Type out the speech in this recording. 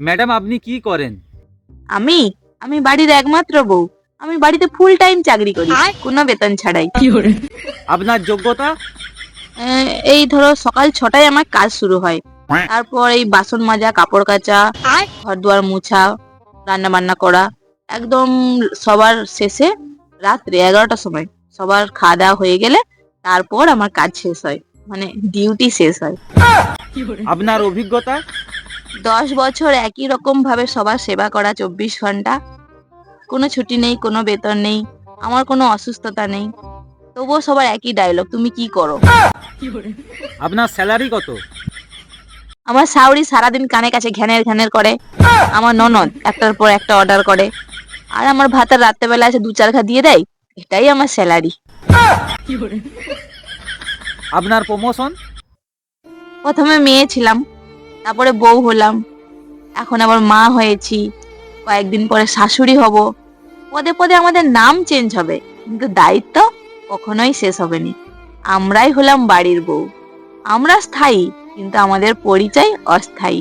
Madam আপনি কি করেন? আমি আমি বাড়ির একমাত্র বউ। আমি বাড়িতে ফুল টাইম চাকরি করি, কোনো বেতন ছাড়াই। আপনার যোগ্যতা? এই ধরো সকাল 6টায় আমার কাজ শুরু হয়। তারপর এই বাসন মাজা, কাপড় কাচা, ঘর দুয়ার মুছা, রান্না বান্না করা, একদম সবার শেষে রাত্রে 11টার সময় সবার খাওয়া দাওয়া হয়ে গেলে তারপর আমার কাজ শেষ হয়, মানে ডিউটি শেষ হয়। আপনার অভিজ্ঞতা? 10 বছর একই রকম ভাবে সবার সেবা করা, 24 ঘন্টা, কোনো ছুটি নেই, কোনো বেতন নেই, আমার কোনো অসুস্থতা নেই, তবুও সবার একই ডায়লগ, তুমি কি করো? আপনার স্যালারি কত? আমার শাশুড়ি সারাদিন কানে কাছে ঘ্যানের ঘ্যানের করে, আমার ননদ একটার পর একটা অর্ডার করে, আর আমার ভাতার রাত্রেবেলা এসে 2-4 ঘা দিয়ে দেয়। এটাই আমার স্যালারি। আপনার প্রমোশন? প্রথমে মেয়ে ছিলাম, তারপরে বউ হলাম, এখন আবার মা হয়েছি, কয়েকদিন পরে শাশুড়ি হব। পদে পদে আমাদের নাম চেঞ্জ হবে, কিন্তু দায়িত্ব কখনোই শেষ হবে না। আমরাই হলাম বাড়ির বউ। আমরা স্থায়ী, কিন্তু আমাদের পরিচয় অস্থায়ী।